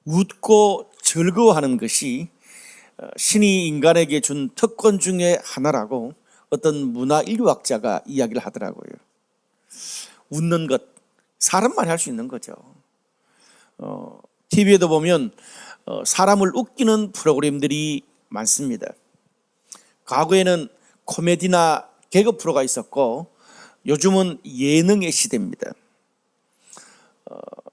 웃고 즐거워하는 것이 신이 인간에게 준 특권 중에 하나라고 어떤 문화 인류학자가 이야기를 하더라고요. 웃는 것, 사람만이 할 수 있는 거죠. TV에도 보면 사람을 웃기는 프로그램들이 많습니다. 과거에는 코미디나 개그 프로가 있었고 요즘은 예능의 시대입니다.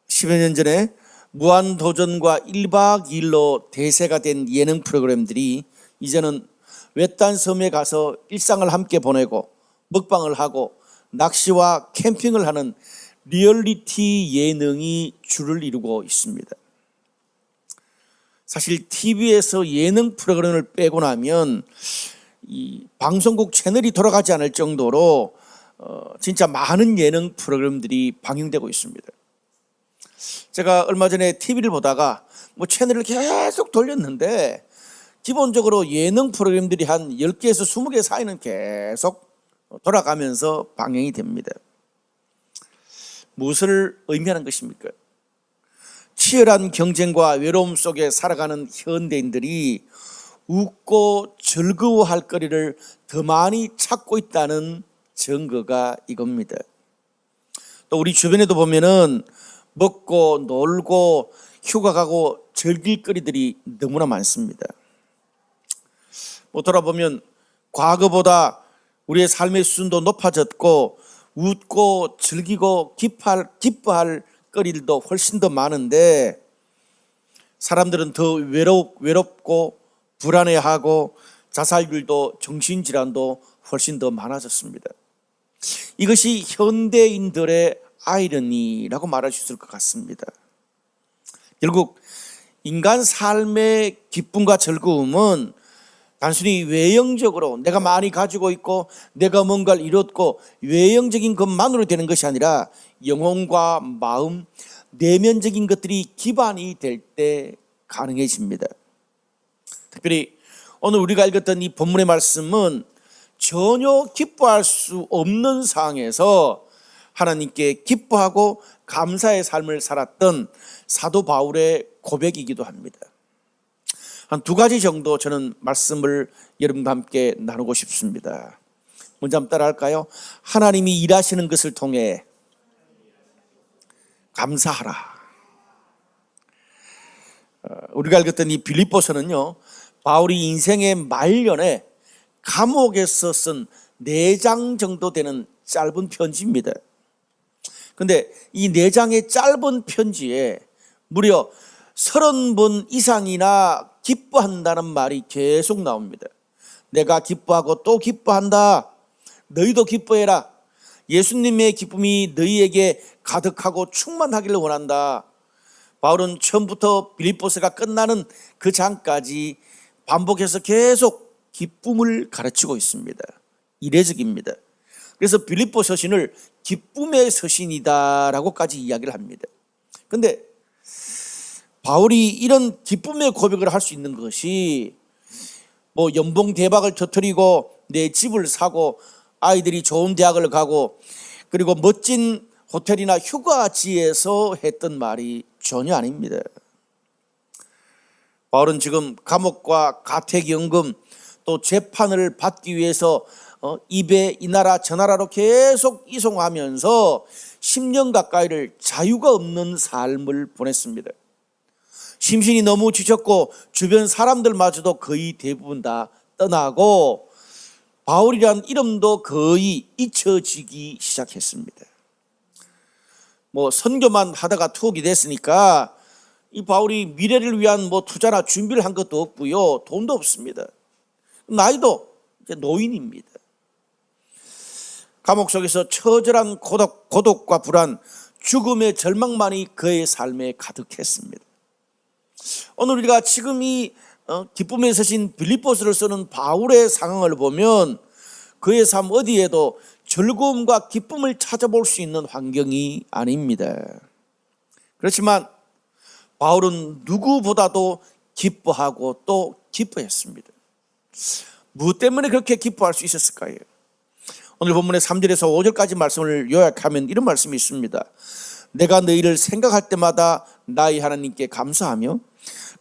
10여 년 전에 무한도전과 1박 2일로 대세가 된 예능 프로그램들이 이제는 외딴 섬에 가서 일상을 함께 보내고 먹방을 하고 낚시와 캠핑을 하는 리얼리티 예능이 주를 이루고 있습니다. 사실 TV에서 예능 프로그램을 빼고 나면 이 방송국 채널이 돌아가지 않을 정도로 진짜 많은 예능 프로그램들이 방영되고 있습니다. 제가 얼마 전에 TV를 보다가 채널을 계속 돌렸는데 기본적으로 예능 프로그램들이 한 10개에서 20개 사이는 계속 돌아가면서 방영이 됩니다. 무엇을 의미하는 것입니까? 치열한 경쟁과 외로움 속에 살아가는 현대인들이 웃고 즐거워할 거리를 더 많이 찾고 있다는 증거가 이겁니다. 또 우리 주변에도 보면은 먹고 놀고 휴가 가고 즐길 거리들이 너무나 많습니다. 돌아보면 과거보다 우리의 삶의 수준도 높아졌고 웃고 즐기고 기뻐할 거리들도 훨씬 더 많은데 사람들은 더 외롭고 불안해하고 자살률도 정신질환도 훨씬 더 많아졌습니다. 이것이 현대인들의 아이러니라고 말할 수 있을 것 같습니다. 결국 인간 삶의 기쁨과 즐거움은 단순히 외형적으로 내가 많이 가지고 있고 내가 뭔가를 이뤘고 외형적인 것만으로 되는 것이 아니라 영혼과 마음, 내면적인 것들이 기반이 될 때 가능해집니다. 특별히 오늘 우리가 읽었던 이 본문의 말씀은 전혀 기뻐할 수 없는 상황에서 하나님께 기뻐하고 감사의 삶을 살았던 사도 바울의 고백이기도 합니다. 한 두 가지 정도 저는 말씀을 여러분과 함께 나누고 싶습니다. 먼저 한번 따라 할까요? 하나님이 일하시는 것을 통해 감사하라. 우리가 읽었던 이 빌립보서는요, 바울이 인생의 말년에 감옥에서 쓴 4장 정도 되는 짧은 편지입니다. 근데 이 4장의 짧은 편지에 무려 30번 이상이나 기뻐한다는 말이 계속 나옵니다. 내가 기뻐하고 또 기뻐한다. 너희도 기뻐해라. 예수님의 기쁨이 너희에게 가득하고 충만하기를 원한다. 바울은 처음부터 빌립보서가 끝나는 그 장까지 반복해서 계속 기쁨을 가르치고 있습니다. 이례적입니다. 그래서 빌립보 서신을 기쁨의 서신이다라고까지 이야기를 합니다. 그런데 바울이 이런 기쁨의 고백을 할 수 있는 것이 연봉 대박을 터뜨리고 내 집을 사고 아이들이 좋은 대학을 가고 그리고 멋진 호텔이나 휴가지에서 했던 말이 전혀 아닙니다. 바울은 지금 감옥과 가택연금 또 재판을 받기 위해서 입에 이 나라 저 나라로 계속 이송하면서 10년 가까이를 자유가 없는 삶을 보냈습니다. 심신이 너무 지쳤고 주변 사람들마저도 거의 대부분 다 떠나고 바울이란 이름도 거의 잊혀지기 시작했습니다. 선교만 하다가 투옥이 됐으니까 이 바울이 미래를 위한 투자나 준비를 한 것도 없고요, 돈도 없습니다. 나이도 이제 노인입니다. 감옥 속에서 처절한 고독과 불안, 죽음의 절망만이 그의 삶에 가득했습니다. 오늘 우리가 지금 이 기쁨의 서신 빌립보서를 쓰는 바울의 상황을 보면 그의 삶 어디에도 즐거움과 기쁨을 찾아볼 수 있는 환경이 아닙니다. 그렇지만 바울은 누구보다도 기뻐하고 또 기뻐했습니다. 무엇 때문에 그렇게 기뻐할 수 있었을까요? 오늘 본문의 3절에서 5절까지 말씀을 요약하면 이런 말씀이 있습니다. 내가 너희를 생각할 때마다 나의 하나님께 감사하며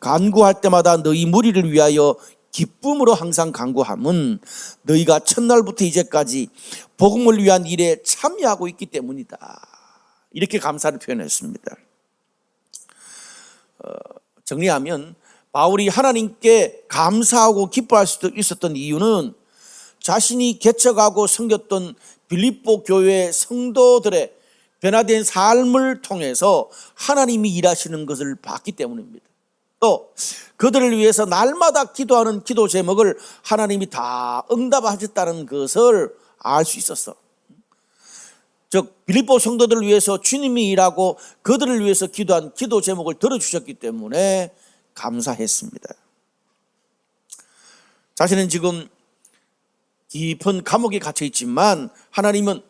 간구할 때마다 너희 무리를 위하여 기쁨으로 항상 간구함은 너희가 첫날부터 이제까지 복음을 위한 일에 참여하고 있기 때문이다. 이렇게 감사를 표현했습니다. 정리하면 바울이 하나님께 감사하고 기뻐할 수 있었던 이유는 자신이 개척하고 섬겼던 빌립보 교회 성도들의 변화된 삶을 통해서 하나님이 일하시는 것을 봤기 때문입니다. 또 그들을 위해서 날마다 기도하는 기도 제목을 하나님이 다 응답하셨다는 것을 알 수 있었어. 즉 빌립보 성도들을 위해서 주님이 일하고 그들을 위해서 기도한 기도 제목을 들어주셨기 때문에 감사했습니다. 자신은 지금 깊은 감옥에 갇혀 있지만 하나님은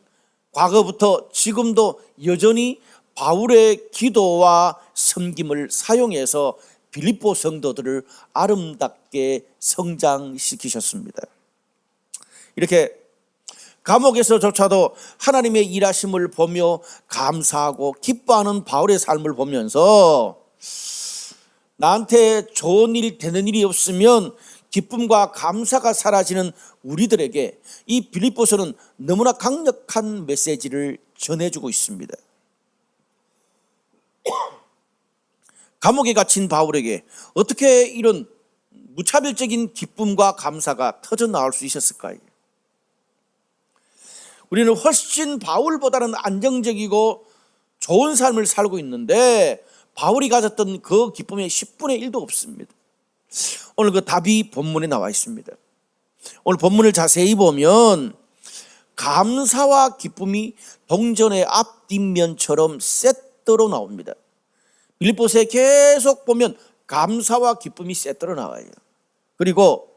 과거부터 지금도 여전히 바울의 기도와 섬김을 사용해서 빌립보 성도들을 아름답게 성장시키셨습니다. 이렇게 감옥에서조차도 하나님의 일하심을 보며 감사하고 기뻐하는 바울의 삶을 보면서 나한테 좋은 일 되는 일이 없으면 기쁨과 감사가 사라지는 우리들에게 이 빌립보서는 너무나 강력한 메시지를 전해주고 있습니다. 감옥에 갇힌 바울에게 어떻게 이런 무차별적인 기쁨과 감사가 터져 나올 수 있었을까요? 우리는 훨씬 바울보다는 안정적이고 좋은 삶을 살고 있는데 바울이 가졌던 그 기쁨의 10분의 1도 없습니다. 오늘 그 답이 본문에 나와 있습니다. 오늘 본문을 자세히 보면 감사와 기쁨이 동전의 앞뒷면처럼 세트로 나옵니다. 빌립보서에 계속 보면 감사와 기쁨이 세트로 나와요. 그리고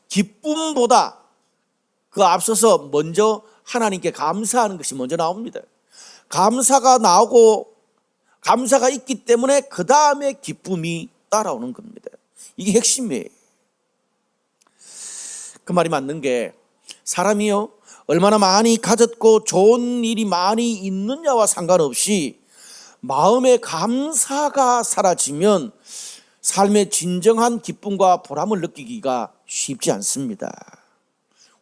기쁨보다 그 앞서서 먼저 하나님께 감사하는 것이 먼저 나옵니다. 감사가 나오고 감사가 있기 때문에 그 다음에 기쁨이 따라오는 겁니다. 이게 핵심이에요. 그 말이 맞는 게 사람이요 얼마나 많이 가졌고 좋은 일이 많이 있느냐와 상관없이 마음의 감사가 사라지면 삶의 진정한 기쁨과 보람을 느끼기가 쉽지 않습니다.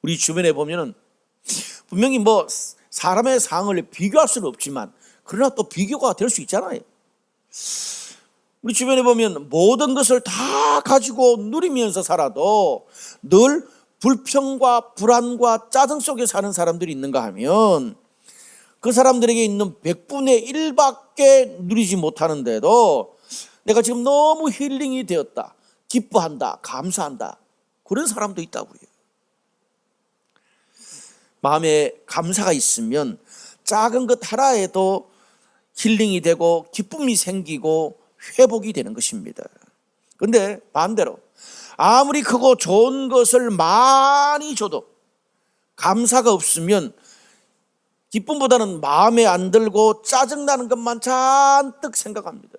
우리 주변에 보면은 분명히 뭐 사람의 상을 비교할 수는 없지만 그러나 또 비교가 될 수 있잖아요. 우리 주변에 보면 모든 것을 다 가지고 누리면서 살아도 늘 불평과 불안과 짜증 속에 사는 사람들이 있는가 하면 그 사람들에게 있는 100분의 1밖에 누리지 못하는데도 내가 지금 너무 힐링이 되었다, 기뻐한다, 감사한다, 그런 사람도 있다고요. 마음에 감사가 있으면 작은 것 하나에도 힐링이 되고 기쁨이 생기고 회복이 되는 것입니다. 그런데 반대로 아무리 크고 좋은 것을 많이 줘도 감사가 없으면 기쁨보다는 마음에 안 들고 짜증나는 것만 잔뜩 생각합니다.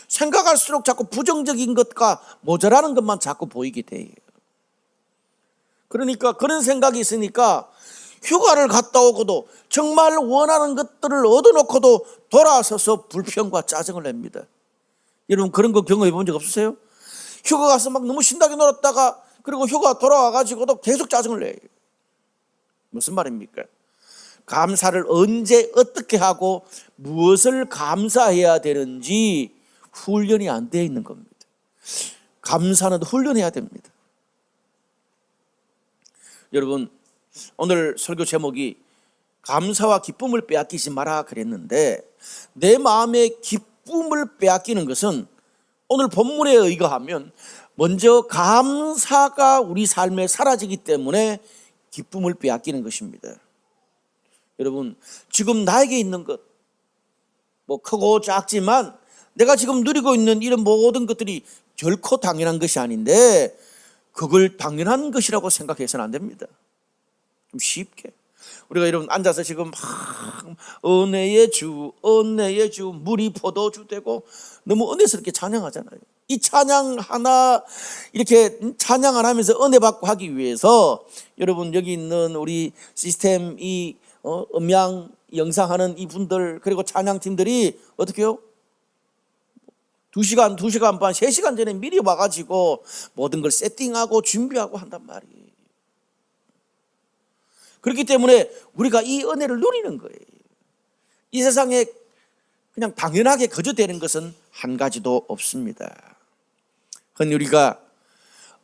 생각할수록 자꾸 부정적인 것과 모자라는 것만 자꾸 보이게 돼요. 그러니까 그런 생각이 있으니까 휴가를 갔다 오고도 정말 원하는 것들을 얻어놓고도 돌아서서 불평과 짜증을 냅니다. 여러분 그런 거 경험해 본 적 없으세요? 휴가 가서 막 너무 신나게 놀았다가 그리고 휴가 돌아와가지고도 계속 짜증을 내요. 무슨 말입니까? 감사를 언제 어떻게 하고 무엇을 감사해야 되는지 훈련이 안 되어 있는 겁니다. 감사는 훈련해야 됩니다. 여러분 오늘 설교 제목이 감사와 기쁨을 빼앗기지 마라 그랬는데 내 마음의 기쁨을 빼앗기는 것은 오늘 본문에 의거하면 먼저 감사가 우리 삶에 사라지기 때문에 기쁨을 빼앗기는 것입니다. 여러분 지금 나에게 있는 것 뭐 크고 작지만 내가 지금 누리고 있는 이런 모든 것들이 결코 당연한 것이 아닌데 그걸 당연한 것이라고 생각해서는 안 됩니다. 좀 쉽게 우리가 여러분 앉아서 지금 은혜의 주 물이 포도주 되고 너무 은혜스럽게 찬양하잖아요. 이 찬양 하나 이렇게 찬양을 하면서 은혜 받고 하기 위해서 여러분 여기 있는 우리 시스템 이 음향 영상하는 이분들 그리고 찬양팀들이 어떻게 해요? 2시간, 2시간 반, 3시간 전에 미리 와가지고 모든 걸 세팅하고 준비하고 한단 말이에요. 그렇기 때문에 우리가 이 은혜를 누리는 거예요. 이 세상에 그냥 당연하게 거저되는 것은 한 가지도 없습니다. 그건 우리가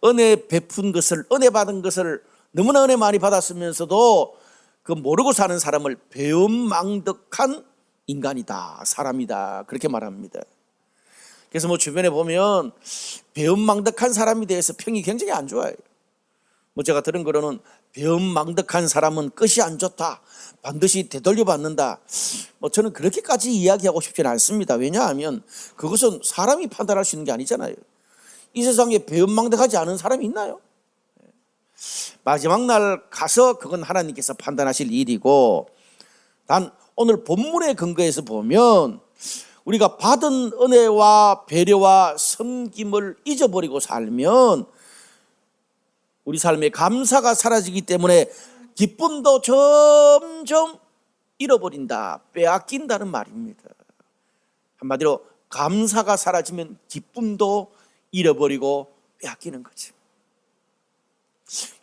은혜 베푼 것을, 은혜 받은 것을 너무나 은혜 많이 받았으면서도 그 모르고 사는 사람을 배은망덕한 인간이다, 사람이다, 그렇게 말합니다. 그래서 뭐 주변에 보면 배은망덕한 사람에 대해서 평이 굉장히 안 좋아요. 뭐 제가 들은 거로는 배은망덕한 사람은 끝이 안 좋다, 반드시 되돌려 받는다. 뭐 저는 그렇게까지 이야기하고 싶지는 않습니다. 왜냐하면 그것은 사람이 판단할 수 있는 게 아니잖아요. 이 세상에 배은망덕하지 않은 사람이 있나요? 마지막 날 가서 그건 하나님께서 판단하실 일이고, 단 오늘 본문의 근거에서 보면 우리가 받은 은혜와 배려와 섬김을 잊어버리고 살면 우리 삶에 감사가 사라지기 때문에 기쁨도 점점 잃어버린다, 빼앗긴다는 말입니다. 한마디로 감사가 사라지면 기쁨도 잃어버리고 빼앗기는 거죠.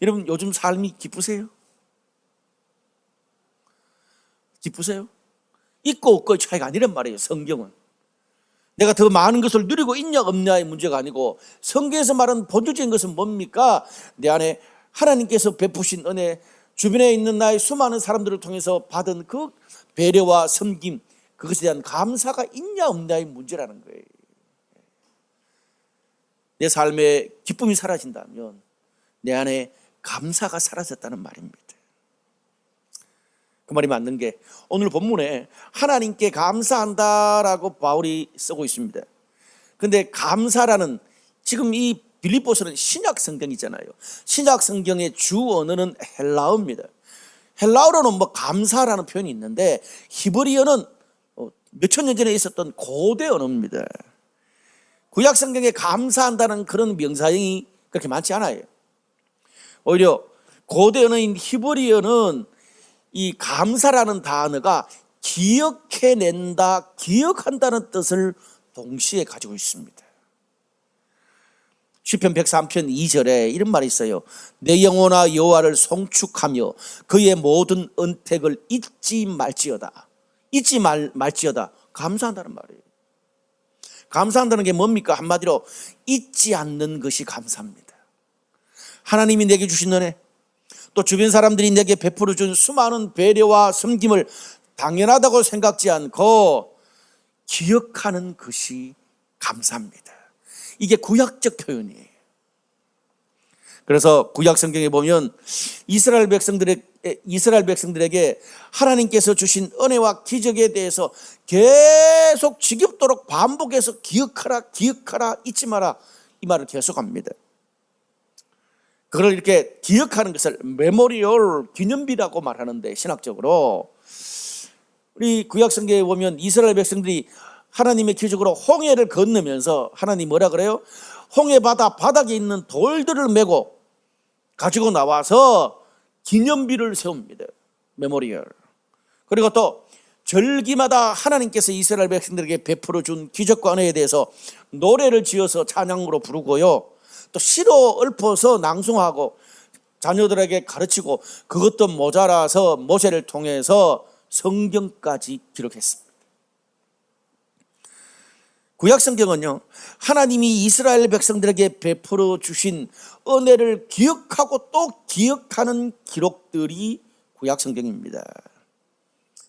여러분, 요즘 삶이 기쁘세요? 기쁘세요? 있고 없고의 차이가 아니란 말이에요. 성경은 내가 더 많은 것을 누리고 있냐 없냐의 문제가 아니고, 성경에서 말하는 본질적인 것은 뭡니까? 내 안에 하나님께서 베푸신 은혜, 주변에 있는 나의 수많은 사람들을 통해서 받은 그 배려와 섬김, 그것에 대한 감사가 있냐 없냐의 문제라는 거예요. 내 삶에 기쁨이 사라진다면 내 안에 감사가 사라졌다는 말입니다. 그 말이 맞는 게 오늘 본문에 하나님께 감사한다라고 바울이 쓰고 있습니다. 근데 감사라는, 지금 이 빌립보서는 신약 성경이잖아요. 신약 성경의 주 언어는 헬라어입니다. 헬라어로는 뭐 감사라는 표현이 있는데 히브리어는 몇천 년 전에 있었던 고대 언어입니다. 구약 성경에 감사한다는 그런 명사형이 그렇게 많지 않아요. 오히려 고대 언어인 히브리어는 이 감사라는 단어가 기억해낸다, 기억한다는 뜻을 동시에 가지고 있습니다. 시편 103편 2절에 이런 말이 있어요. 내 영혼아 여호와를 송축하며 그의 모든 은택을 잊지 말지어다. 잊지 말지어다. 감사한다는 말이에요. 감사한다는 게 뭡니까? 한마디로 잊지 않는 것이 감사합니다. 하나님이 내게 주신 은혜, 또 주변 사람들이 내게 베풀어 준 수많은 배려와 섬김을 당연하다고 생각지 않고 기억하는 것이 감사합니다. 이게 구약적 표현이에요. 그래서 구약 성경에 보면 이스라엘 백성들에게 하나님께서 주신 은혜와 기적에 대해서 계속 지겹도록 반복해서 기억하라, 기억하라, 잊지 마라, 이 말을 계속합니다. 그걸 이렇게 기억하는 것을 메모리얼, 기념비라고 말하는데, 신학적으로 우리 구약 성경에 보면 이스라엘 백성들이 하나님의 기적으로 홍해를 건너면서 하나님 뭐라 그래요? 홍해 바다 바닥에 있는 돌들을 메고 가지고 나와서 기념비를 세웁니다. 메모리얼. 그리고 또 절기마다 하나님께서 이스라엘 백성들에게 베풀어 준 기적과 은혜에 대해서 노래를 지어서 찬양으로 부르고요, 또 시로 읊어서 낭송하고 자녀들에게 가르치고, 그것도 모자라서 모세를 통해서 성경까지 기록했습니다. 구약 성경은요, 하나님이 이스라엘 백성들에게 베풀어 주신 은혜를 기억하고 또 기억하는 기록들이 구약 성경입니다.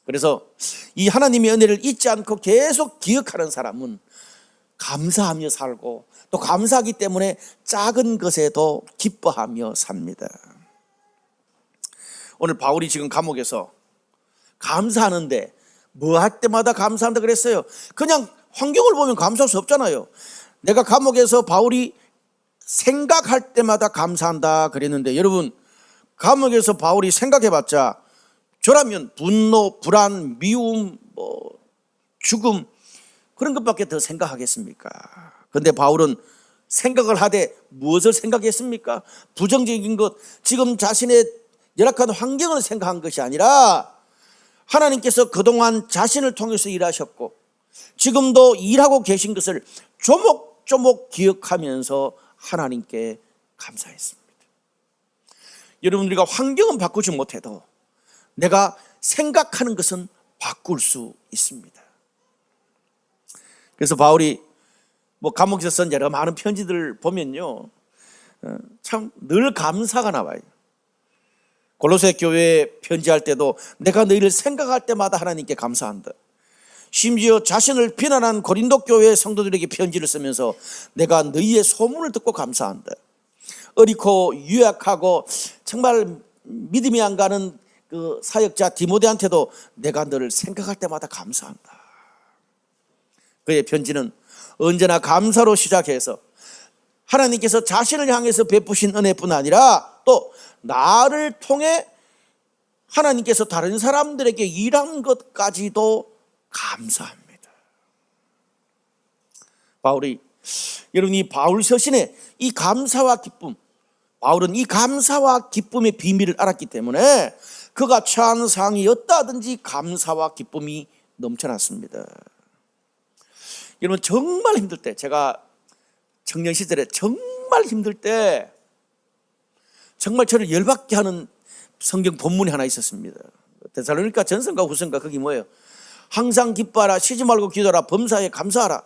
그래서 이 하나님의 은혜를 잊지 않고 계속 기억하는 사람은 감사하며 살고, 또 감사하기 때문에 작은 것에도 기뻐하며 삽니다. 오늘 바울이 지금 감옥에서 감사하는데 뭐 할 때마다 감사한다 그랬어요? 그냥 환경을 보면 감사할 수 없잖아요. 내가 감옥에서 바울이 생각할 때마다 감사한다 그랬는데, 여러분, 감옥에서 바울이 생각해봤자 저라면 분노, 불안, 미움, 죽음, 그런 것밖에 더 생각하겠습니까? 그런데 바울은 생각을 하되 무엇을 생각했습니까? 부정적인 것, 지금 자신의 열악한 환경을 생각한 것이 아니라 하나님께서 그동안 자신을 통해서 일하셨고 지금도 일하고 계신 것을 조목조목 기억하면서 하나님께 감사했습니다. 여러분, 우리가 환경은 바꾸지 못해도 내가 생각하는 것은 바꿀 수 있습니다. 그래서 바울이 감옥에서 쓴 여러 많은 편지들을 보면요, 참 늘 감사가 나와요. 골로새 교회에 편지할 때도 내가 너희를 생각할 때마다 하나님께 감사한다. 심지어 자신을 비난한 고린도 교회 성도들에게 편지를 쓰면서 내가 너희의 소문을 듣고 감사한다. 어리고 유약하고 정말 믿음이 안 가는 그 사역자 디모데한테도 내가 너를 생각할 때마다 감사한다. 그의 편지는 언제나 감사로 시작해서 하나님께서 자신을 향해서 베푸신 은혜뿐 아니라 또 나를 통해 하나님께서 다른 사람들에게 일한 것까지도 감사합니다. 바울이, 여러분이 바울 서신에 이 감사와 기쁨, 바울은 이 감사와 기쁨의 비밀을 알았기 때문에 그가 처한 상황이 어떠하든지 감사와 기쁨이 넘쳐났습니다. 여러분, 정말 힘들 때, 제가 청년 시절에 정말 힘들 때 정말 저를 열받게 하는 성경 본문이 하나 있었습니다. 데살로니가 전서인가 후서인가, 거기 뭐예요? 항상 기뻐하라, 쉬지 말고 기도하라, 범사에 감사하라.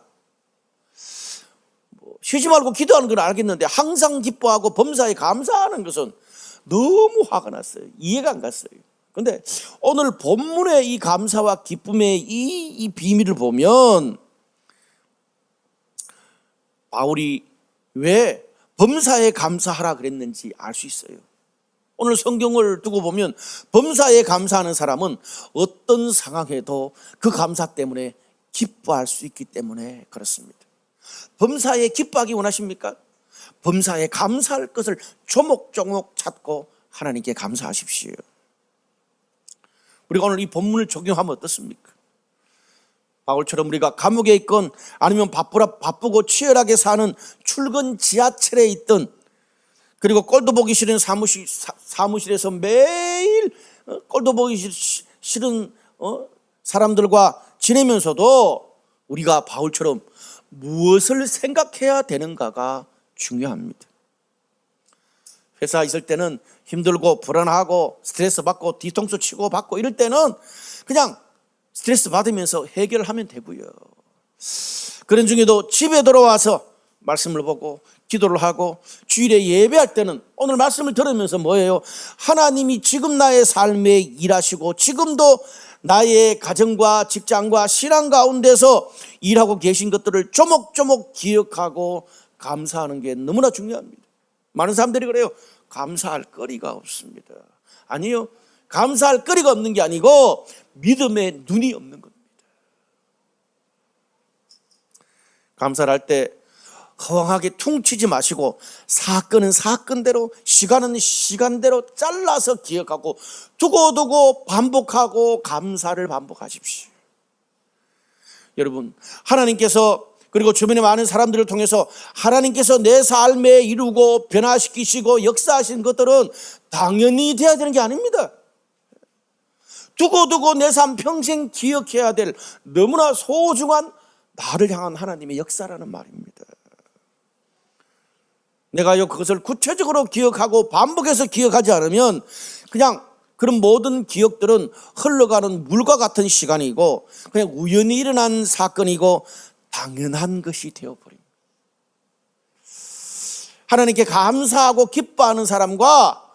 쉬지 말고 기도하는 건 알겠는데 항상 기뻐하고 범사에 감사하는 것은 너무 화가 났어요. 이해가 안 갔어요. 그런데 오늘 본문의 이 감사와 기쁨의 이 비밀을 보면 바울이 왜 범사에 감사하라 그랬는지 알 수 있어요. 오늘 성경을 두고 보면 범사에 감사하는 사람은 어떤 상황에도 그 감사 때문에 기뻐할 수 있기 때문에 그렇습니다. 범사에 기뻐하기 원하십니까? 범사에 감사할 것을 조목조목 찾고 하나님께 감사하십시오. 우리가 오늘 이 본문을 적용하면 어떻습니까? 바울처럼 우리가 감옥에 있건 아니면 바쁘고 치열하게 사는 출근 지하철에 있든, 그리고 꼴도 보기 싫은 사무실에서 매일 꼴도 보기 싫은 사람들과 지내면서도 우리가 바울처럼 무엇을 생각해야 되는가가 중요합니다. 회사 있을 때는 힘들고 불안하고 스트레스 받고 뒤통수 치고 받고 이럴 때는 그냥 스트레스 받으면서 해결하면 되고요. 그런 중에도 집에 돌아와서 말씀을 보고 기도를 하고 주일에 예배할 때는 오늘 말씀을 들으면서 뭐예요? 하나님이 지금 나의 삶에 일하시고 지금도 나의 가정과 직장과 신앙 가운데서 일하고 계신 것들을 조목조목 기억하고 감사하는 게 너무나 중요합니다. 많은 사람들이 그래요. 감사할 거리가 없습니다. 아니요, 감사할 거리가 없는 게 아니고 믿음의 눈이 없는 겁니다. 감사를 할 때 허황하게 퉁치지 마시고 사건은 사건대로, 시간은 시간대로 잘라서 기억하고 두고두고 반복하고 감사를 반복하십시오. 여러분, 하나님께서 그리고 주변의 많은 사람들을 통해서 하나님께서 내 삶에 이루고 변화시키시고 역사하신 것들은 당연히 돼야 되는 게 아닙니다. 두고두고 내 삶 평생 기억해야 될 너무나 소중한 나를 향한 하나님의 역사라는 말입니다. 내가 그것을 구체적으로 기억하고 반복해서 기억하지 않으면 그냥 그런 모든 기억들은 흘러가는 물과 같은 시간이고 그냥 우연히 일어난 사건이고 당연한 것이 되어버립니다. 하나님께 감사하고 기뻐하는 사람과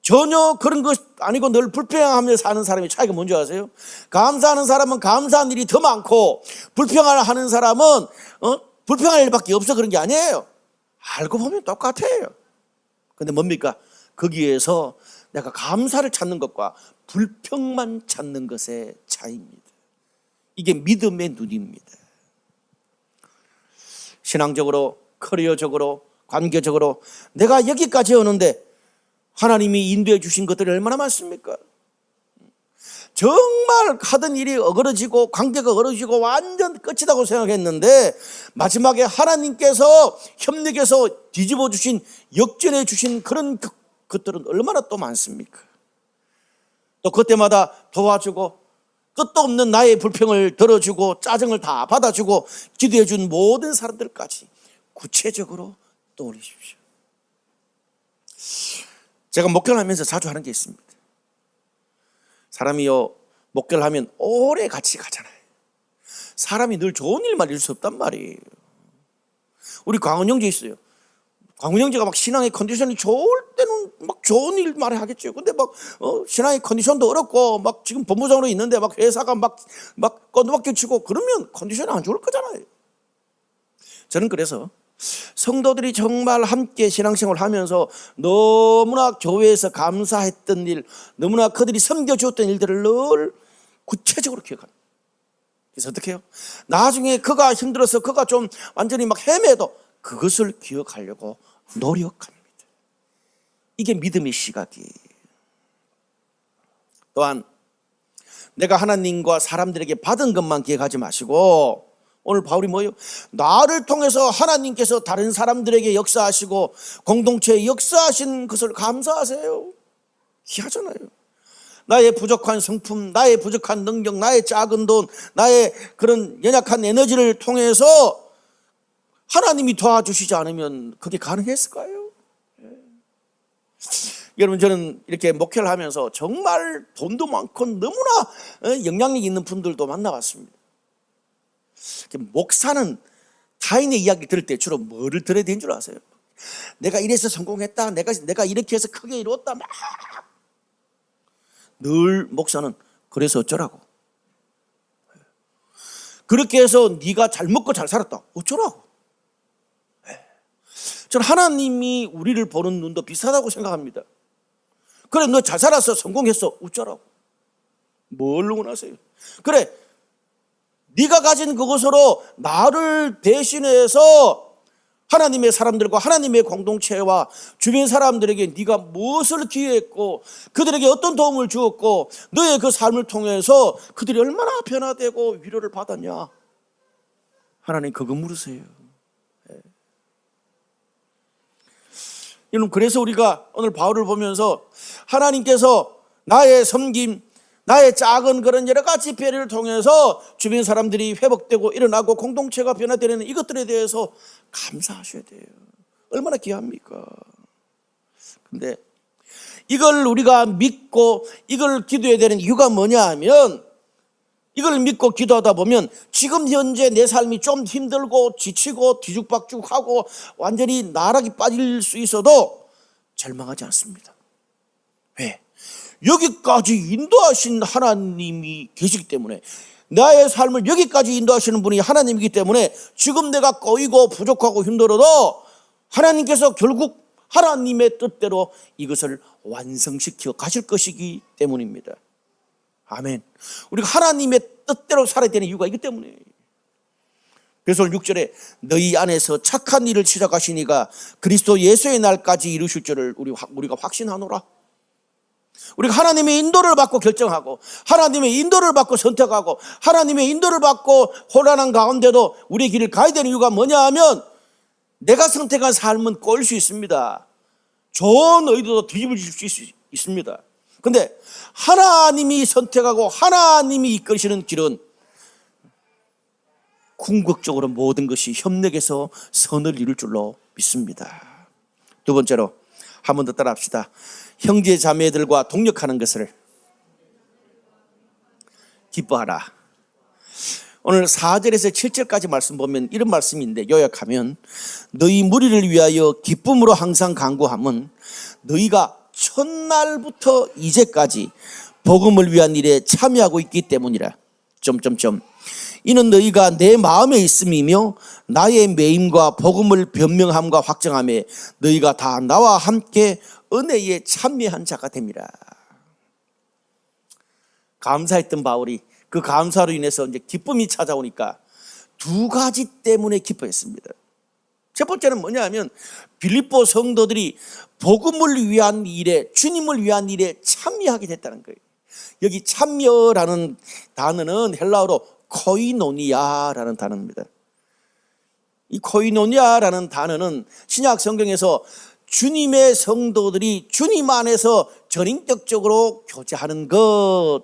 전혀 그런 것 아니고 늘 불평하며 사는 사람의 차이가 뭔지 아세요? 감사하는 사람은 감사한 일이 더 많고 불평하는 사람은 불평할 일밖에 없어 그런 게 아니에요. 알고 보면 똑같아요. 근데 뭡니까? 거기에서 내가 감사를 찾는 것과 불평만 찾는 것의 차이입니다. 이게 믿음의 눈입니다. 신앙적으로, 커리어적으로, 관계적으로 내가 여기까지 오는데 하나님이 인도해 주신 것들이 얼마나 많습니까? 정말 하던 일이 어그러지고 관계가 어그러지고 완전 끝이라고 생각했는데 마지막에 하나님께서 협력해서 뒤집어 주신, 역전해 주신 그런 것들은 얼마나 또 많습니까? 또 그때마다 도와주고 끝도 없는 나의 불평을 들어주고 짜증을 다 받아주고 기도해준 모든 사람들까지 구체적으로 떠올리십시오. 제가 목회를 하면서 자주 하는 게 있습니다. 사람이요, 목회를 하면 오래 같이 가잖아요. 사람이 늘 좋은 일만 이룰 수 없단 말이에요. 우리 광훈 형제 있어요. 광훈 형제가 막 신앙의 컨디션이 좋을 때는 막 좋은 일만 하겠죠. 근데 막 신앙의 컨디션도 어렵고 막 지금 본부장으로 있는데 막 회사가 막 건너박질 치고 그러면 컨디션이 안 좋을 거잖아요. 저는 그래서 성도들이 정말 함께 신앙생활을 하면서 너무나 교회에서 감사했던 일, 너무나 그들이 섬겨주었던 일들을 늘 구체적으로 기억합니다. 그래서 어떻게 해요? 나중에 그가 힘들어서 그가 좀 완전히 막 헤매도 그것을 기억하려고 노력합니다. 이게 믿음의 시각이에요. 또한 내가 하나님과 사람들에게 받은 것만 기억하지 마시고, 오늘 바울이 뭐예요? 나를 통해서 하나님께서 다른 사람들에게 역사하시고 공동체에 역사하신 것을 감사하세요. 귀하잖아요. 나의 부족한 성품, 나의 부족한 능력, 나의 작은 돈, 나의 그런 연약한 에너지를 통해서 하나님이 도와주시지 않으면 그게 가능했을까요? 여러분, 저는 이렇게 목회를 하면서 정말 돈도 많고 너무나 영향력 있는 분들도 만나봤습니다. 목사는 타인의 이야기 들을 때 주로 뭐를 들어야 되는 줄 아세요? 내가 이래서 성공했다, 내가 이렇게 해서 크게 이루었다, 막 늘 목사는 그래서 어쩌라고, 그렇게 해서 네가 잘 먹고 잘 살았다, 어쩌라고. 저는 하나님이 우리를 보는 눈도 비슷하다고 생각합니다. 그래, 너 잘 살았어, 성공했어, 어쩌라고. 뭘 원하세요? 그래, 네가 가진 그것으로 나를 대신해서 하나님의 사람들과 하나님의 공동체와 주변 사람들에게 네가 무엇을 기여했고 그들에게 어떤 도움을 주었고 너의 그 삶을 통해서 그들이 얼마나 변화되고 위로를 받았냐, 하나님 그거 물으세요. 여러분, 그래서 우리가 오늘 바울을 보면서 하나님께서 나의 섬김, 나의 작은 그런 여러 가지 배려를 통해서 주변 사람들이 회복되고 일어나고 공동체가 변화되는 이것들에 대해서 감사하셔야 돼요. 얼마나 귀합니까? 근데 이걸 우리가 믿고 이걸 기도해야 되는 이유가 뭐냐 하면, 이걸 믿고 기도하다 보면 지금 현재 내 삶이 좀 힘들고 지치고 뒤죽박죽하고 완전히 나락이 빠질 수 있어도 절망하지 않습니다. 왜? 여기까지 인도하신 하나님이 계시기 때문에, 나의 삶을 여기까지 인도하시는 분이 하나님이기 때문에 지금 내가 꼬이고 부족하고 힘들어도 하나님께서 결국 하나님의 뜻대로 이것을 완성시켜 가실 것이기 때문입니다. 아멘. 우리가 하나님의 뜻대로 살아야 되는 이유가 이기 때문에. 그래서 6절에 너희 안에서 착한 일을 시작하시니가 그리스도 예수의 날까지 이루실 줄을 우리가 확신하노라. 우리가 하나님의 인도를 받고 결정하고 하나님의 인도를 받고 선택하고 하나님의 인도를 받고 혼란한 가운데도 우리의 길을 가야 되는 이유가 뭐냐 하면, 내가 선택한 삶은 꼬일 수 있습니다. 좋은 의도도 뒤집어질 수 있습니다. 근데 하나님이 선택하고 하나님이 이끄시는 길은 궁극적으로 모든 것이 협력해서 선을 이룰 줄로 믿습니다. 두 번째로 한 번 더 따라합시다. 형제 자매들과 동력하는 것을 기뻐하라. 오늘 4절에서 7절까지 말씀 보면 이런 말씀인데, 요약하면 너희 무리를 위하여 기쁨으로 항상 간구함은 너희가 첫날부터 이제까지 복음을 위한 일에 참여하고 있기 때문이라. 이는 너희가 내 마음에 있음이며 나의 매임과 복음을 변명함과 확정함에 너희가 다 나와 함께 은혜에 참여한 자가 됨이라. 감사했던 바울이 그 감사로 인해서 이제 기쁨이 찾아오니까 두 가지 때문에 기뻐했습니다. 첫 번째는 뭐냐 하면 빌립보 성도들이 복음을 위한 일에, 주님을 위한 일에 참여하게 됐다는 거예요. 여기 참여라는 단어는 헬라어로 코이노니아라는 단어입니다. 이 코이노니아라는 단어는 신약 성경에서 주님의 성도들이 주님 안에서 전인격적으로 교제하는 것,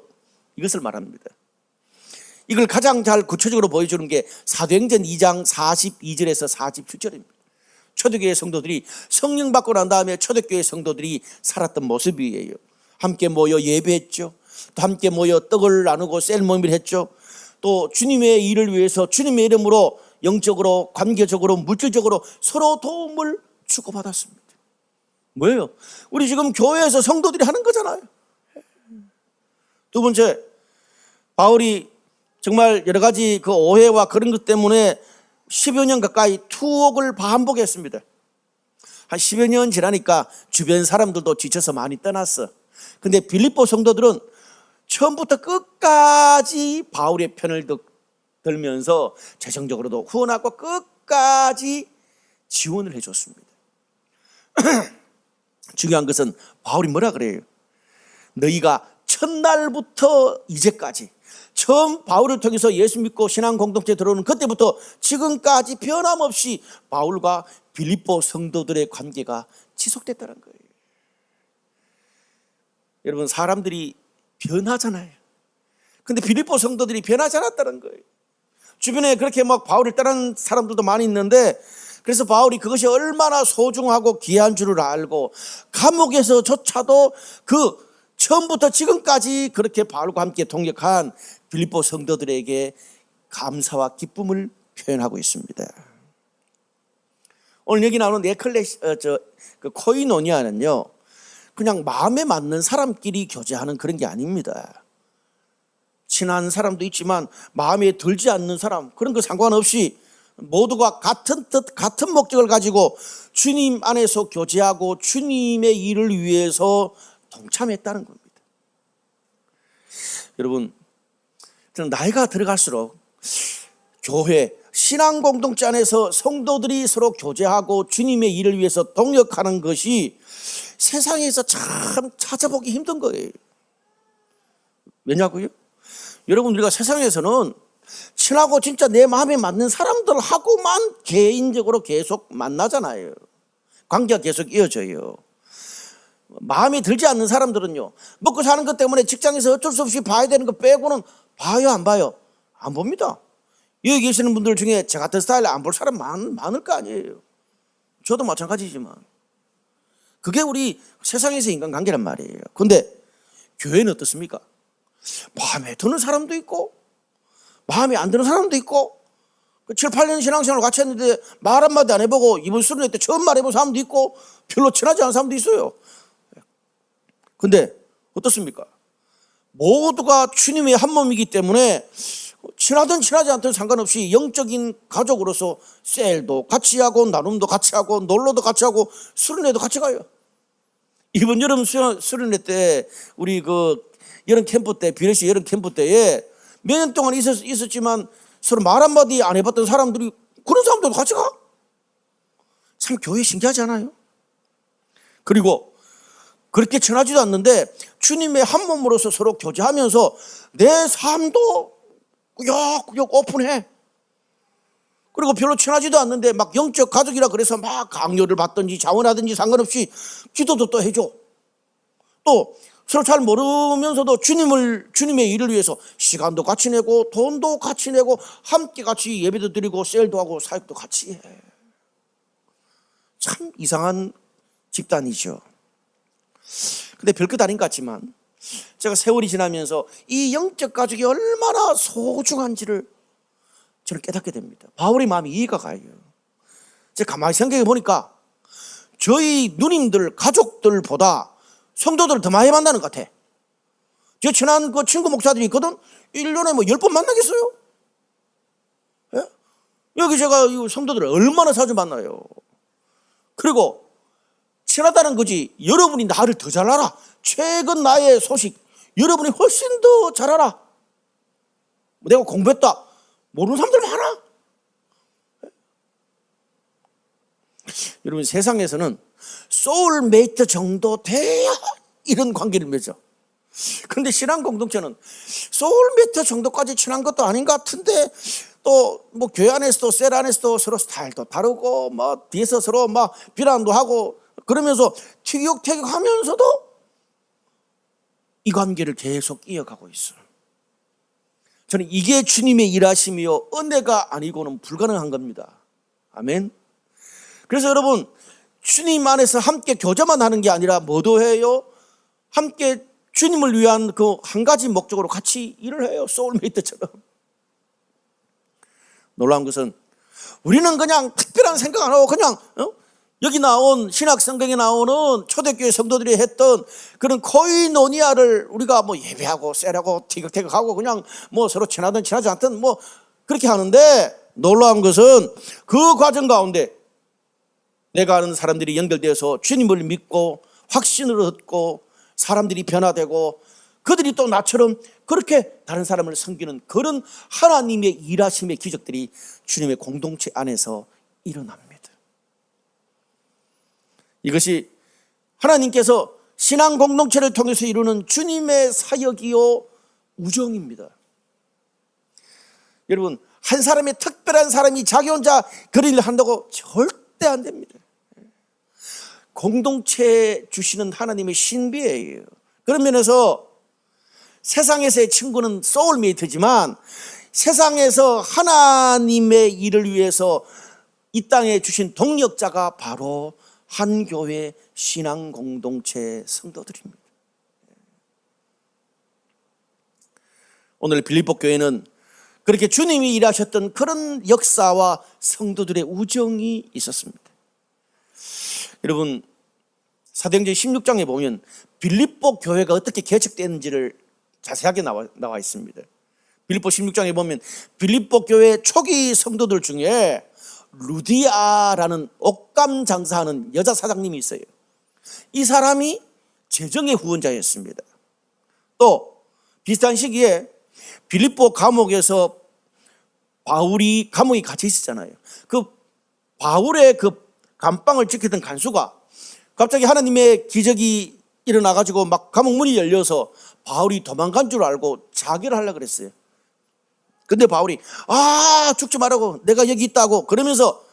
이것을 말합니다. 이걸 가장 잘 구체적으로 보여주는 게 사도행전 2장 42절에서 47절입니다. 초대교회 성도들이 성령 받고 난 다음에 초대교회 성도들이 살았던 모습이에요. 함께 모여 예배했죠. 또 함께 모여 떡을 나누고 셀모임을 했죠. 또 주님의 일을 위해서 주님의 이름으로 영적으로, 관계적으로, 물질적으로 서로 도움을 주고받았습니다. 뭐예요? 우리 지금 교회에서 성도들이 하는 거잖아요. 두 번째, 바울이 정말 여러 가지 그 오해와 그런 것 때문에 10여 년 가까이 투옥을 반복했습니다. 한 10여 년 지나니까 주변 사람들도 지쳐서 많이 떠났어. 근데 빌립보 성도들은 처음부터 끝까지 바울의 편을 들면서 재정적으로도 후원하고 끝까지 지원을 해줬습니다. 중요한 것은 바울이 뭐라 그래요? 너희가 첫날부터 이제까지 처음 바울을 통해서 예수 믿고 신앙 공동체에 들어오는 그때부터 지금까지 변함없이 바울과 빌립보 성도들의 관계가 지속됐다는 거예요. 여러분, 사람들이 변하잖아요. 근데 빌립보 성도들이 변하지 않았다는 거예요. 주변에 그렇게 막 바울을 따르는 사람들도 많이 있는데, 그래서 바울이 그것이 얼마나 소중하고 귀한 줄을 알고 감옥에서조차도 그 처음부터 지금까지 그렇게 바울과 함께 동역한 빌립보 성도들에게 감사와 기쁨을 표현하고 있습니다. 오늘 여기 나오는 코이노니아는요, 그냥 마음에 맞는 사람끼리 교제하는 그런 게 아닙니다. 친한 사람도 있지만 마음에 들지 않는 사람, 그런 거 상관없이 모두가 같은 뜻, 같은 목적을 가지고 주님 안에서 교제하고 주님의 일을 위해서 동참했다는 겁니다. 여러분, 저는 나이가 들어갈수록 교회, 신앙 공동체 안에서 성도들이 서로 교제하고 주님의 일을 위해서 동역하는 것이 세상에서 참 찾아보기 힘든 거예요. 왜냐고요? 여러분, 우리가 세상에서는 친하고 진짜 내 마음에 맞는 사람들하고만 개인적으로 계속 만나잖아요. 관계가 계속 이어져요. 마음에 들지 않는 사람들은요, 먹고 사는 것 때문에 직장에서 어쩔 수 없이 봐야 되는 거 빼고는 봐요, 안 봐요? 안 봅니다. 여기 계시는 분들 중에 저 같은 스타일 안 볼 사람 많을 거 아니에요. 저도 마찬가지지만. 그게 우리 세상에서 인간관계란 말이에요. 근데 교회는 어떻습니까? 마음에 드는 사람도 있고 마음에 안 드는 사람도 있고, 7, 8년 신앙생활 같이 했는데 말 한마디 안 해보고 이번 수련회 때 처음 말해본 사람도 있고 별로 친하지 않은 사람도 있어요. 근데 어떻습니까? 모두가 주님의 한 몸이기 때문에 친하든 친하지 않든 상관없이 영적인 가족으로서 셀도 같이 하고 나눔도 같이 하고 놀러도 같이 하고 수련회도 같이 가요. 이번 여름 수련회 때 우리 그 여름 캠프 때, 비레시 여름 캠프 때에 몇 년 동안 있었지만 서로 말 한마디 안 해봤던 사람들이 그런 사람들도 같이 가. 참 교회 신기하지 않아요? 그리고 그렇게 친하지도 않는데 주님의 한 몸으로서 서로 교제하면서 내 삶도 꾸역꾸역 오픈해. 그리고 별로 친하지도 않는데 막 영적 가족이라 그래서 막 강요를 받든지 자원하든지 상관없이 기도도 또 해줘. 또 서로 잘 모르면서도 주님의 일을 위해서 시간도 같이 내고 돈도 같이 내고 함께 같이 예배도 드리고 셀도 하고 사역도 같이 해. 참 이상한 집단이죠. 근데 별것 아닌 것 같지만 제가 세월이 지나면서 이 영적 가족이 얼마나 소중한지를 저는 깨닫게 됩니다. 바울의 마음이 이해가 가요. 제가 가만히 생각해 보니까 저희 누님들, 가족들보다 성도들을 더 많이 만나는 것 같아. 제 친한 그 친구 목사들이 있거든. 1년에 뭐 10번 만나겠어요? 예? 여기 제가 이 성도들을 얼마나 자주 만나요. 그리고 친하다는 거지, 여러분이 나를 더 잘 알아. 최근 나의 소식 여러분이 훨씬 더 잘 알아. 내가 공부했다 모르는 사람들 많아. 여러분, 세상에서는 소울메이트 정도 돼야 이런 관계를 맺어. 그런데 신앙 공동체는 소울메이트 정도까지 친한 것도 아닌 것 같은데 또 뭐 교회 안에서도 셀 안에서도 서로 스타일도 다르고 뭐 뒤에서 서로 막 비난도 하고 그러면서 티격태격하면서도 이 관계를 계속 이어가고 있어. 저는 이게 주님의 일하심이요 은혜가 아니고는 불가능한 겁니다. 아멘. 그래서 여러분, 주님 안에서 함께 교제만 하는 게 아니라 뭐도 해요? 함께 주님을 위한 그 한 가지 목적으로 같이 일을 해요. 소울메이트처럼. 놀라운 것은 우리는 그냥 특별한 생각 안 하고 그냥 여기 나온 신학 성경에 나오는 초대교회 성도들이 했던 그런 코이노니아를 우리가 뭐 예배하고 쎄라고 티격태격하고 그냥 뭐 서로 친하든 친하지 않든 뭐 그렇게 하는데, 놀라운 것은 그 과정 가운데 내가 아는 사람들이 연결되어서 주님을 믿고 확신을 얻고 사람들이 변화되고 그들이 또 나처럼 그렇게 다른 사람을 섬기는 그런 하나님의 일하심의 기적들이 주님의 공동체 안에서 일어납니다. 이것이 하나님께서 신앙 공동체를 통해서 이루는 주님의 사역이요 우정입니다. 여러분, 한 사람의 특별한 사람이 자기 혼자 그런 일을 한다고 절대 안 됩니다. 공동체 주시는 하나님의 신비예요. 그런 면에서 세상에서의 친구는 소울메이트지만 세상에서 하나님의 일을 위해서 이 땅에 주신 동력자가 바로 한 교회 신앙 공동체 성도들입니다. 오늘 빌립보 교회는 그렇게 주님이 일하셨던 그런 역사와 성도들의 우정이 있었습니다. 여러분, 사도행전 16장에 보면 빌립보 교회가 어떻게 개척됐는지를 자세하게 나와 있습니다. 빌립보 16장에 보면 빌립보 교회 초기 성도들 중에 루디아라는 옷감 장사하는 여자 사장님이 있어요. 이 사람이 재정의 후원자였습니다. 또 비슷한 시기에 빌립보 감옥에서 바울이 감옥에 갇혀 있었잖아요. 그 바울의 그 감방을 지키던 간수가 갑자기 하나님의 기적이 일어나가지고 막 감옥 문이 열려서 바울이 도망간 줄 알고 자결을 하려고 그랬어요. 근데 바울이 죽지 말라고, 내가 여기 있다고 그러면서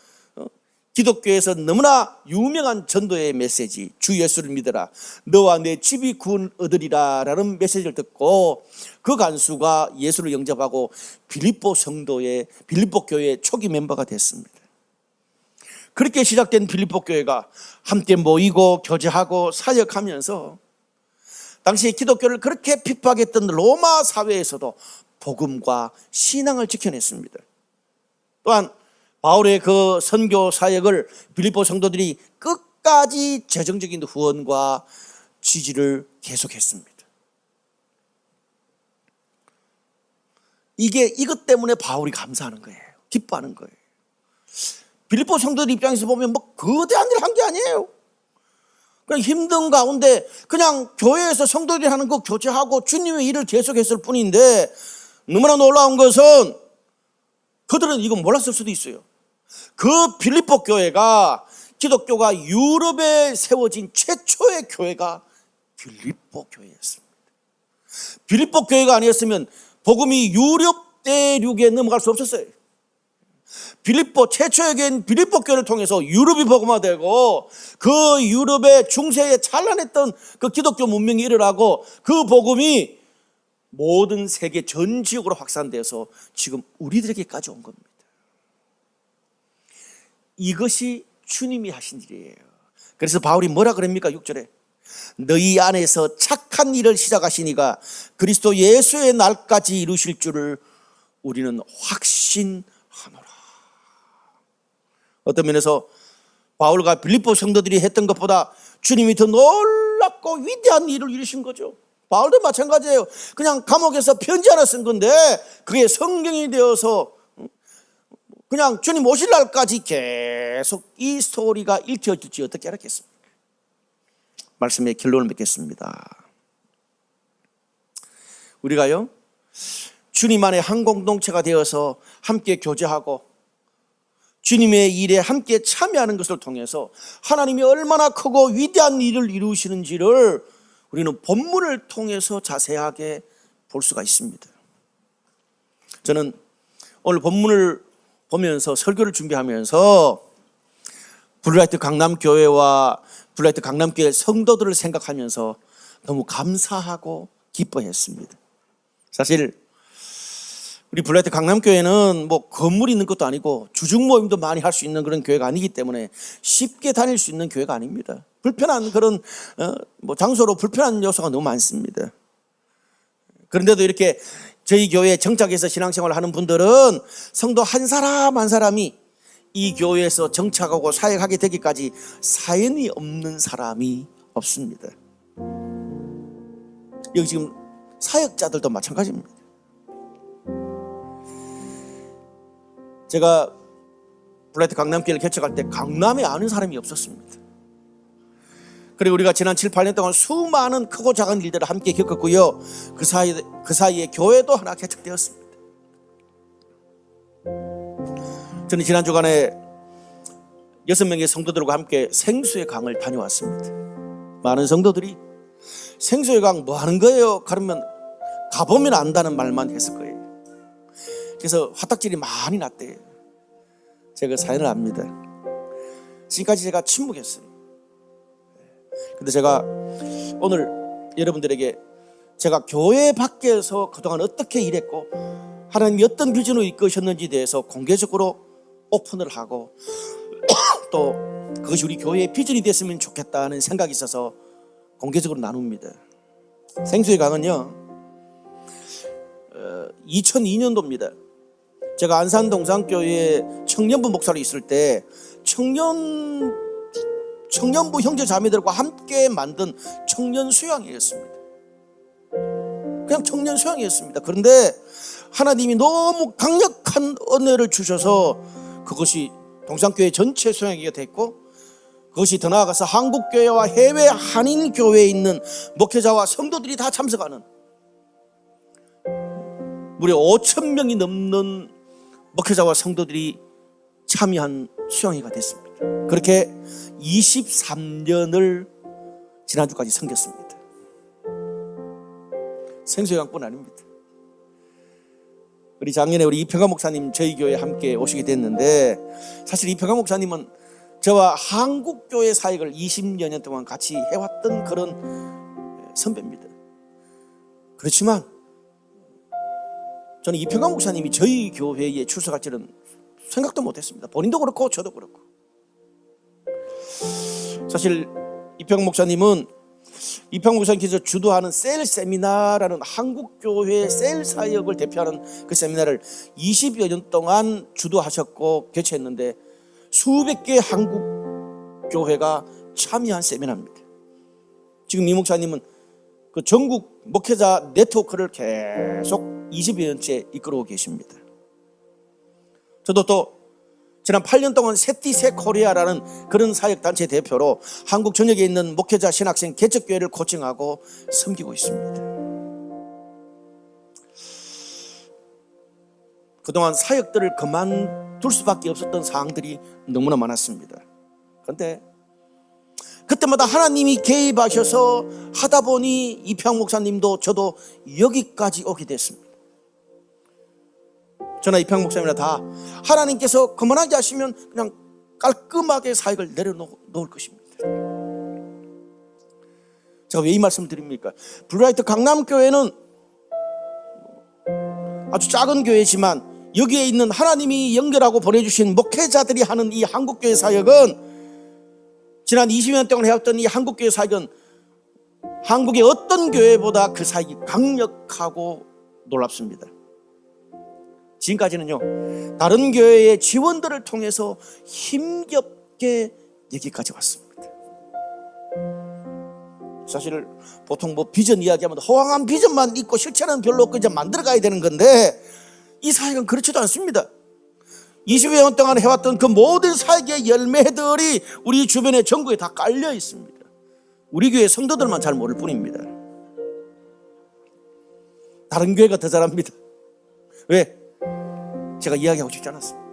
기독교에서 너무나 유명한 전도의 메시지, 주 예수를 믿어라, 너와 내 집이 구원 얻으리라 라는 메시지를 듣고 그 간수가 예수를 영접하고 빌립보 교회의 초기 멤버가 됐습니다. 그렇게 시작된 빌립보 교회가 함께 모이고 교제하고 사역하면서 당시 기독교를 그렇게 핍박했던 로마 사회에서도 복음과 신앙을 지켜냈습니다. 또한 바울의 그 선교 사역을 빌립보 성도들이 끝까지 재정적인 후원과 지지를 계속했습니다. 이것 때문에 바울이 감사하는 거예요. 기뻐하는 거예요. 빌립보 성도들 입장에서 보면 뭐 거대한 일을 한 게 아니에요. 그냥 힘든 가운데 그냥 교회에서 성도들이 하는 거 교제하고 주님의 일을 계속했을 뿐인데, 너무나 놀라운 것은 그들은 이거 몰랐을 수도 있어요. 그 빌립보 교회가 기독교가 유럽에 세워진 최초의 교회가 빌립보 교회였습니다. 빌립보 교회가 아니었으면 복음이 유럽 대륙에 넘어갈 수 없었어요. 빌립보 최초의 교회인 빌립보 교회를 통해서 유럽이 복음화되고 그 유럽의 중세에 찬란했던 그 기독교 문명이 일어나고 그 복음이 모든 세계 전 지역으로 확산돼서 지금 우리들에게까지 온 겁니다. 이것이 주님이 하신 일이에요. 그래서 바울이 뭐라 그럽니까? 6절에 너희 안에서 착한 일을 시작하시니가 그리스도 예수의 날까지 이루실 줄을 우리는 확신하노라. 어떤 면에서 바울과 빌립보 성도들이 했던 것보다 주님이 더 놀랍고 위대한 일을 이루신 거죠. 바울도 마찬가지예요. 그냥 감옥에서 편지 하나 쓴 건데 그게 성경이 되어서 그냥 주님 오실 날까지 계속 이 스토리가 읽혀질지 어떻게 알았겠습니까? 말씀의 결론을 맺겠습니다. 우리가요, 주님 안에 한 공동체가 되어서 함께 교제하고 주님의 일에 함께 참여하는 것을 통해서 하나님이 얼마나 크고 위대한 일을 이루시는지를 우리는 본문을 통해서 자세하게 볼 수가 있습니다. 저는 오늘 본문을 보면서 설교를 준비하면서 블루라이트 강남교회와 블루라이트 강남교회 성도들을 생각하면서 너무 감사하고 기뻐했습니다. 사실 우리 블라이트 강남교회는 뭐 건물이 있는 것도 아니고 주중 모임도 많이 할 수 있는 그런 교회가 아니기 때문에 쉽게 다닐 수 있는 교회가 아닙니다. 불편한 그런 뭐 장소로 불편한 요소가 너무 많습니다. 그런데도 이렇게 저희 교회에 정착해서 신앙생활을 하는 분들은 성도 한 사람 한 사람이 이 교회에서 정착하고 사역하게 되기까지 사연이 없는 사람이 없습니다. 여기 지금 사역자들도 마찬가지입니다. 제가 블라이트 강남교회를 개척할 때 강남에 아는 사람이 없었습니다. 그리고 우리가 지난 7, 8년 동안 수많은 크고 작은 일들을 함께 겪었고요. 그 사이에 교회도 하나 개척되었습니다. 저는 지난 주간에 6명의 성도들과 함께 생수의 강을 다녀왔습니다. 많은 성도들이 생수의 강 뭐 하는 거예요? 그러면 가보면 안다는 말만 했을 거예요. 그래서 화딱질이 많이 났대요. 제가 그 사연을 압니다. 지금까지 제가 침묵했어요. 근데 제가 오늘 여러분들에게 제가 교회 밖에서 그동안 어떻게 일했고 하나님이 어떤 비전으로 이끄셨는지에 대해서 공개적으로 오픈을 하고 또 그것이 우리 교회의 비전이 됐으면 좋겠다는 생각이 있어서 공개적으로 나눕니다. 생수의 강은요 2002년도입니다. 제가 안산동산교회에 청년부 목사로 있을 때 청년부 형제 자매들과 함께 만든 청년 수양회였습니다. 그냥 청년 수양회였습니다. 그런데 하나님이 너무 강력한 은혜를 주셔서 그것이 동산교회 전체 수양회가 됐고 그것이 더 나아가서 한국교회와 해외 한인교회에 있는 목회자와 성도들이 다 참석하는 무려 5,000명이 넘는 목회자와 성도들이 참여한 수양회가 됐습니다. 그렇게 23년을 지난주까지 섬겼습니다. 생수의 강뿐 아닙니다. 우리 작년에 우리 이평강 목사님 저희 교회에 함께 오시게 됐는데 사실 이평강 목사님은 저와 한국교회 사역을 20여 년 동안 같이 해왔던 그런 선배입니다. 그렇지만 저는 이평강 목사님이 저희 교회에 출석할 줄은 생각도 못했습니다. 본인도 그렇고 저도 그렇고. 사실 이평강 목사님께서 주도하는 셀 세미나라는 한국교회 셀 사역을 대표하는 그 세미나를 20여 년 동안 주도하셨고 개최했는데 수백 개의 한국교회가 참여한 세미나입니다. 지금 이 목사님은 그 전국 목회자 네트워크를 계속 20여 년째 이끌어오고 계십니다. 저도 또 지난 8년 동안 세티세 코리아라는 그런 사역단체 대표로 한국 전역에 있는 목회자 신학생 개척교회를 코칭하고 섬기고 있습니다. 그동안 사역들을 그만둘 수밖에 없었던 사항들이 너무나 많았습니다. 그런데 그때마다 하나님이 개입하셔서 하다 보니 이평 목사님도 저도 여기까지 오게 됐습니다. 저나 이평 목사님이나 다 하나님께서 그만하게 하시면 그냥 깔끔하게 사역을 내려놓을 것입니다. 제가 왜 이 말씀을 드립니까? 블라이트 강남교회는 아주 작은 교회지만 여기에 있는 하나님이 연결하고 보내주신 목회자들이 하는 이 한국교회 사역은 지난 20년 동안 해왔던 이 한국교회 사역은 한국의 어떤 교회보다 그 사역이 강력하고 놀랍습니다. 지금까지는요 다른 교회의 지원들을 통해서 힘겹게 여기까지 왔습니다. 사실 보통 뭐 비전 이야기하면 허황한 비전만 있고 실체는 별로 없고 이제 만들어가야 되는 건데 이 사역은 그렇지도 않습니다. 20여 년 동안 해왔던 그 모든 사역의 열매들이 우리 주변의 전국에 다 깔려 있습니다. 우리 교회 성도들만 잘 모를 뿐입니다. 다른 교회가 더 잘합니다. 왜? 제가 이야기하고 싶지 않았습니다.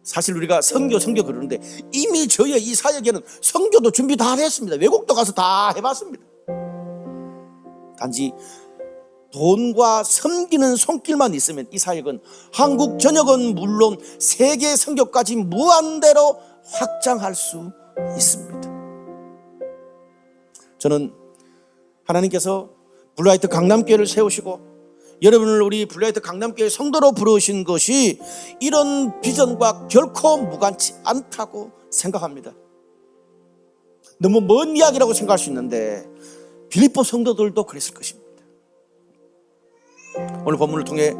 사실 우리가 선교 그러는데 이미 저희의 이 사역에는 선교도 준비 다 했습니다. 외국도 가서 다 해봤습니다. 단지 돈과 섬기는 손길만 있으면 이 사역은 한국 전역은 물론 세계 선교까지 무한대로 확장할 수 있습니다. 저는 하나님께서 블라이트 강남교회를 세우시고 여러분을 우리 블루라이트 강남교회 성도로 부르신 것이 이런 비전과 결코 무관치 않다고 생각합니다. 너무 먼 이야기라고 생각할 수 있는데 빌립보 성도들도 그랬을 것입니다. 오늘 본문을 통해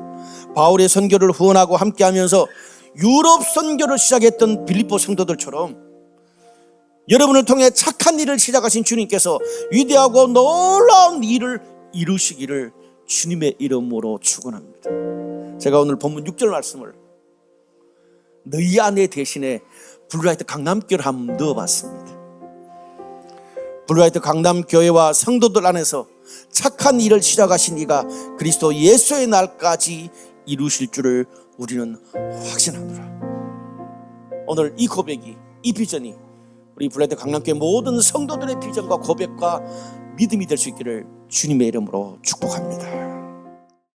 바울의 선교를 후원하고 함께하면서 유럽 선교를 시작했던 빌립보 성도들처럼 여러분을 통해 착한 일을 시작하신 주님께서 위대하고 놀라운 일을 이루시기를 주님의 이름으로 축원합니다. 제가 오늘 본문 6절 말씀을 너희 안에 대신에 블루라이트 강남교회를 한번 넣어봤습니다. 블루라이트 강남교회와 성도들 안에서 착한 일을 시작하신 이가 그리스도 예수의 날까지 이루실 줄을 우리는 확신하노라. 오늘 이 고백이, 이 비전이 우리 블루라이트 강남교회 모든 성도들의 비전과 고백과 믿음이 될 수 있기를 주님의 이름으로 축복합니다.